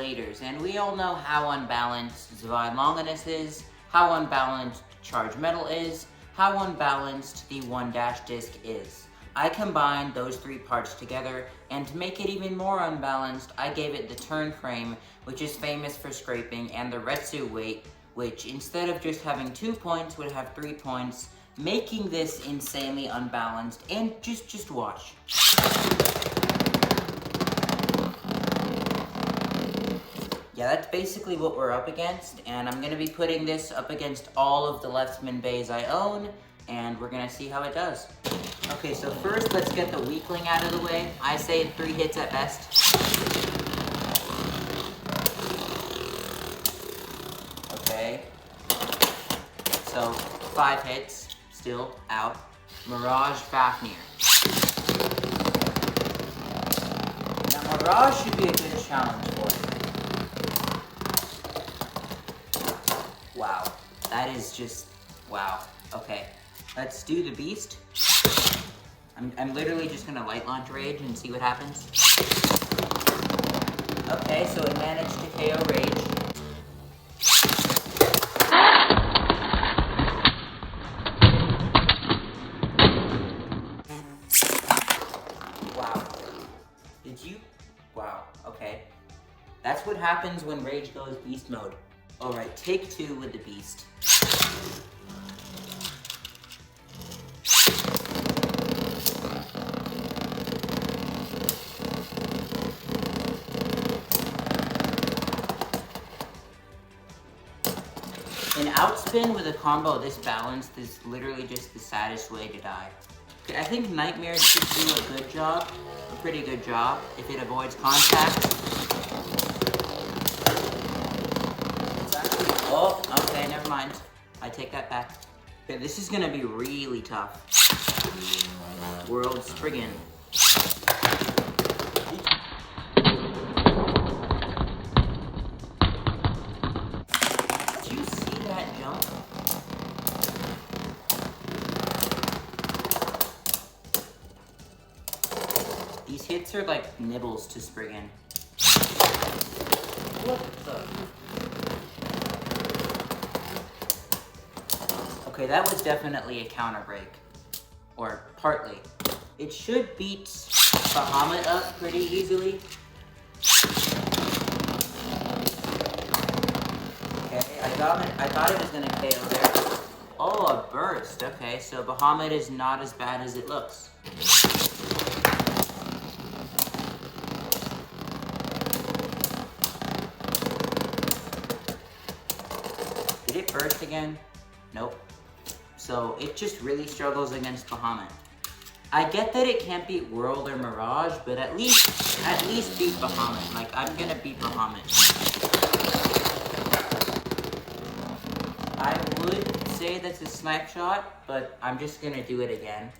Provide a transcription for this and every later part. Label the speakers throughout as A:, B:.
A: oscillators, and we all know how unbalanced Zwei Longinus is, how unbalanced Charge Metal is, how unbalanced the 1- disc is. I combined those three parts together, and to make it even more unbalanced, I gave it the turn frame, which is famous for scraping, and the Retsu weight, which instead of just having 2 points, would have 3 points, making this insanely unbalanced, and just watch. Yeah, that's basically what we're up against, and I'm going to be putting this up against all of the Leftsman bays I own, and we're going to see how it does. Okay, so first let's get the weakling out of the way. I say 3 hits at best. Okay. So 5 hits, still out. Mirage Fafnir. Now Mirage should be a good challenge for it. Wow, that is just, wow. Okay, let's do the beast. I'm literally just gonna light launch Rage and see what happens. Okay, so it managed to KO Rage. Wow. Did you? Wow, okay. That's what happens when Rage goes beast mode. Alright, take 2 with the beast. An outspin with a combo this balanced is literally just the saddest way to die. Okay, I think Nightmare should do a good job, a pretty good job, if it avoids contact. It's actually, oh, okay, never mind. I take that back. Okay, this is gonna be really tough. World Spriggan. These hits are like nibbles to Spriggan. What the? Okay, that was definitely a counter break. Or partly. It should beat Bahamut up pretty easily. Okay, I thought it was gonna KO there. Oh, a burst. Okay, so Bahamut is not as bad as it looks. Did it burst again? Nope. So it just really struggles against Bahamut. I get that it can't beat World or Mirage, but at least beat Bahamut. Like, I'm gonna beat Bahamut. I would say that's a snipe shot, but I'm just gonna do it again.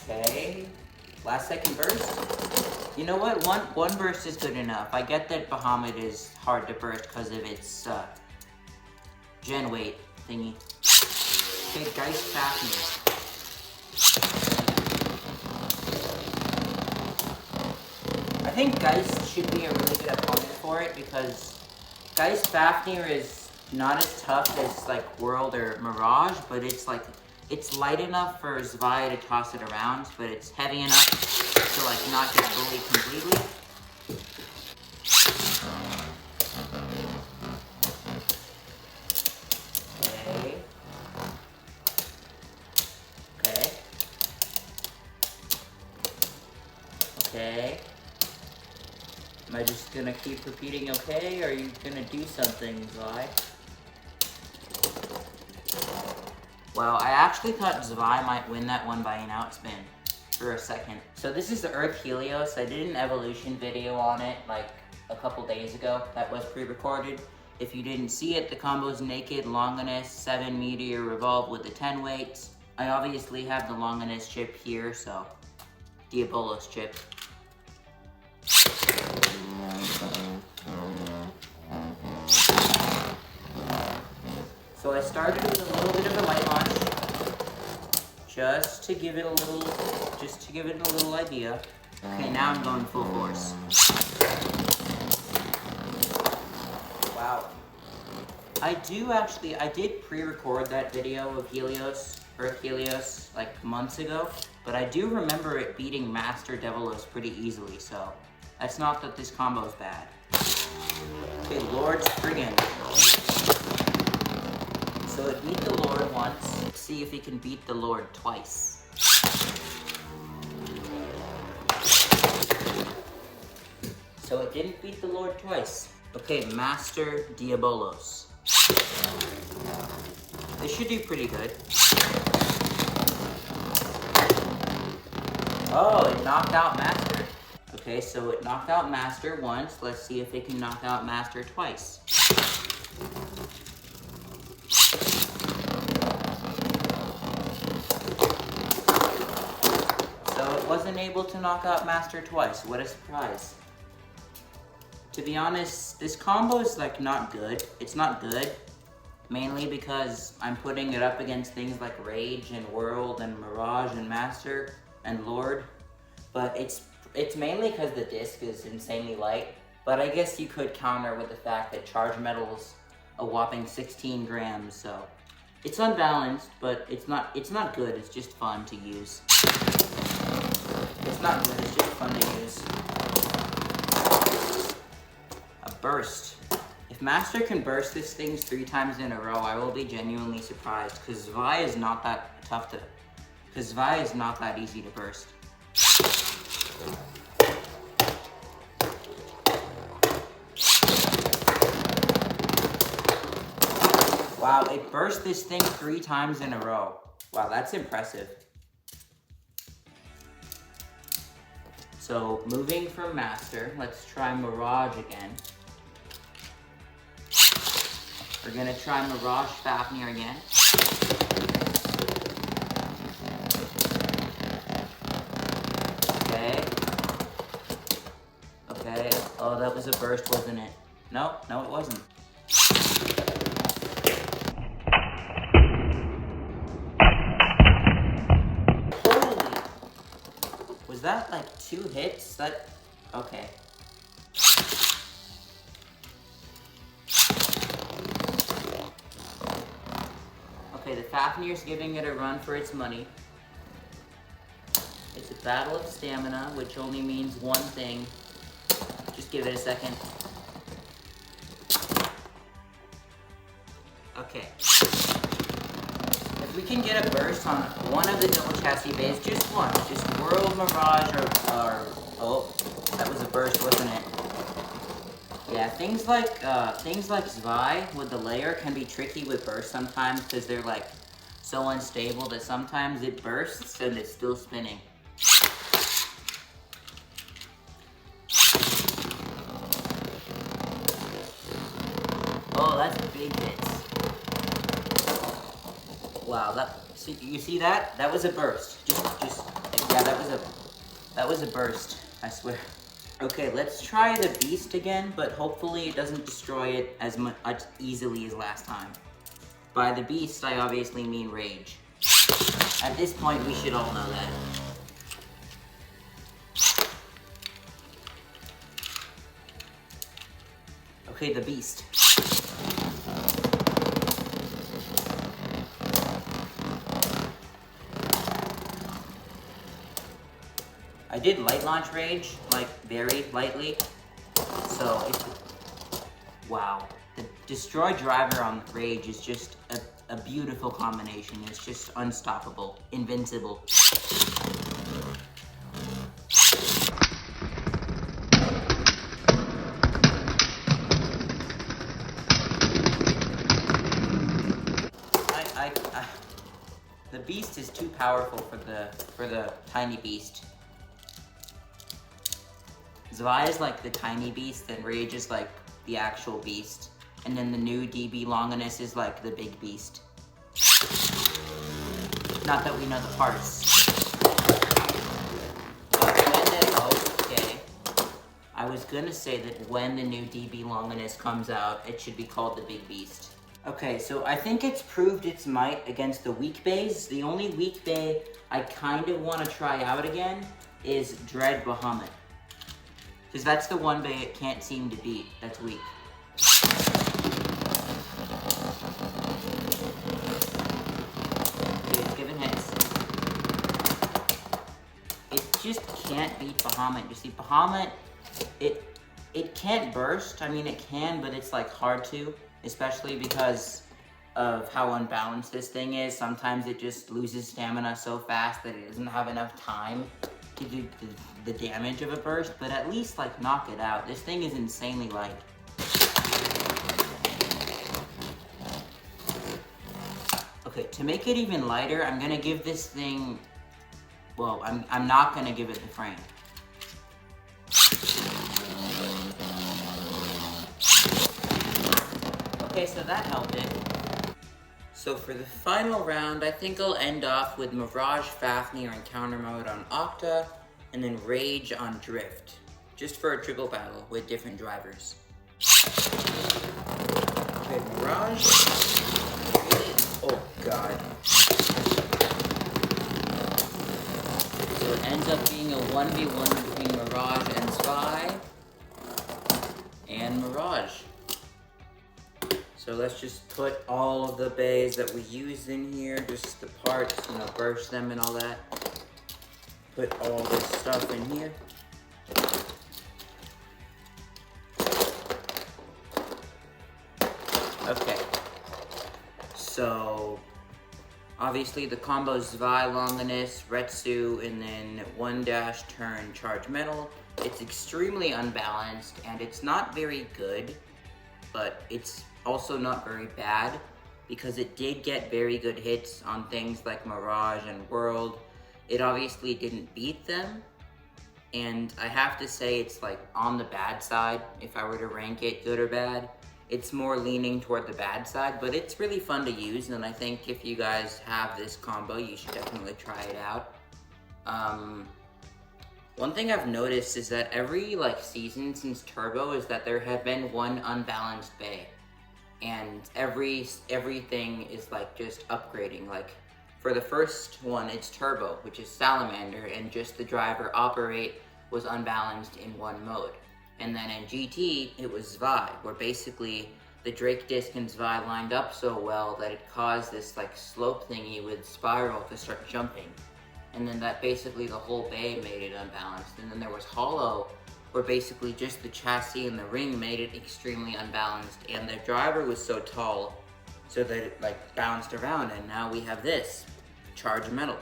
A: Okay, last second burst. You know what, one burst is good enough. I get that Bahamut is hard to burst because of its gen weight thingy. Okay, Geist Fafnir. I think Geist should be a really good opponent for it because Geist Fafnir is not as tough as like World or Mirage, but it's like, it's light enough for Zwei to toss it around, but it's heavy enough to like not get bullied completely. Okay. Okay. Okay. Am I just gonna keep repeating okay, or are you gonna do something, Zwei? Well, I actually thought Zwei might win that one by an outspin for a second. So this is the Earth Helios. I did an evolution video on it like a couple days ago that was pre-recorded. If you didn't see it, the combo's Naked, Longinus, 7 Meteor, Revolve with the 10 weights. I obviously have the Longinus chip here, so Diabolos chip. So I started with a little bit of a light launch. just to give it a little idea. Okay, now I'm going full force. Wow. I did pre-record that video of Earth Helios, like months ago, but I do remember it beating Master Devilos pretty easily, so that's not that this combo's bad. Okay, Lord Spriggan. So it beat the Lord once. Let's see if it can beat the Lord twice. So it didn't beat the Lord twice. Okay, Master Diabolos. This should do pretty good. Oh, it knocked out Master. Okay, so it knocked out Master once. Let's see if it can knock out Master twice. So it wasn't able to knock out Master twice. What a surprise. To be honest, this combo is like not good. It's not good, mainly because I'm putting it up against things like Rage and World and Mirage and Master and Lord. But it's mainly because the disc is insanely light. But I guess you could counter with the fact that Charge Metal's a whopping 16 grams, so it's unbalanced, but it's not good. It's just fun to use. It's not good. It's just fun to use. A burst. If Master can burst this thing 3 times in a row, I will be genuinely surprised, because Zwei is not that Zwei is not that easy to burst. Wow, it burst this thing 3 times in a row. Wow, that's impressive. So, moving from Master, let's try Mirage again. We're gonna try Mirage Fafnir again. Okay. Oh, that was a burst, wasn't it? No, it wasn't. Holy! Was that like 2 hits? Okay. Okay, the Fafnir's giving it a run for its money. It's a battle of stamina, which only means one thing. Just give it a second. Okay. If we can get a burst on one of the double chassis bays, just one. Just World, Mirage, or oh, that was a burst, wasn't it? Yeah, things like Zwei with the layer can be tricky with burst sometimes because they're like so unstable that sometimes it bursts and it's still spinning. Oh, that's big hits. Wow, you see that? That was a burst. Yeah, that was a burst, I swear. Okay, let's try the Beast again, but hopefully it doesn't destroy it as much easily as last time. By the Beast, I obviously mean Rage. At this point, we should all know that. Okay, the Beast. I did light launch Rage, like very lightly, so wow. The Destroy Driver on Rage is just a beautiful combination. It's just unstoppable, invincible. The Beast is too powerful for the tiny Beast. Zwei is like the tiny beast, and Rage is like the actual beast. And then the new DB Longinus is like the big beast. Not that we know the parts. Okay. I was gonna say that when the new DB Longinus comes out, it should be called the big beast. Okay, so I think it's proved its might against the weak bays. The only weak bay I kind of want to try out again is Dread Bahamut. Because that's the one bay it can't seem to beat. That's weak. Okay, it's giving hits. It just can't beat Bahamut. You see, Bahamut, it can't burst. I mean, it can, but it's like hard to. Especially because of how unbalanced this thing is. Sometimes it just loses stamina so fast that it doesn't have enough time to do the damage of a burst, but at least like knock it out. This thing is insanely light. Okay, to make it even lighter, I'm gonna give this thing, well, I'm not gonna give it the frame. Okay, so that helped it. So for the final round, I think I'll end off with Mirage Fafnir Encounter Mode on Octa, and then Rage on Drift, just for a triple battle with different drivers. Okay, Mirage. Oh god. So it ends up being a 1v1 between Mirage and Zwei, and Mirage. So let's just put all of the bays that we used in here, just the parts, you know, burst them and all that. Put all this stuff in here. Okay. So, obviously the combo is Zwei Longinus, Retsu, and then 1-turn Charge Metal. It's extremely unbalanced, and it's not very good, but it's also not very bad, because it did get very good hits on things like Mirage and World. It obviously didn't beat them, and I have to say it's like on the bad side. If I were to rank it good or bad, it's more leaning toward the bad side, but it's really fun to use, and I think if you guys have this combo, you should definitely try it out. One thing I've noticed is that every like season since Turbo is that there have been one unbalanced bay. And everything is like just upgrading. Like for the first one, it's Turbo, which is Salamander, and just the driver Operate was unbalanced in one mode. And then in GT, it was Zwei, where basically the Drake Disc and Zwei lined up so well that it caused this like slope thingy with Spiral to start jumping. And then that basically the whole bay made it unbalanced. And then there was Hollow, where basically just the chassis and the ring made it extremely unbalanced, and the driver was so tall so that it like bounced around, and now we have this, Charge Metal.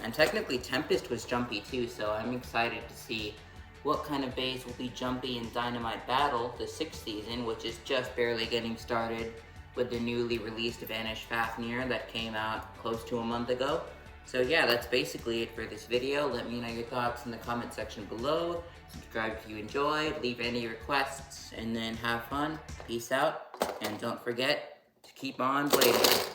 A: And technically Tempest was jumpy too, so I'm excited to see what kind of bays will be jumpy in Dynamite Battle, the 6th season, which is just barely getting started with the newly released Vanish Fafnir that came out close to a month ago. So yeah, that's basically it for this video. Let me know your thoughts in the comment section below. Subscribe if you enjoyed, leave any requests, and then have fun. Peace out, and don't forget to keep on blading.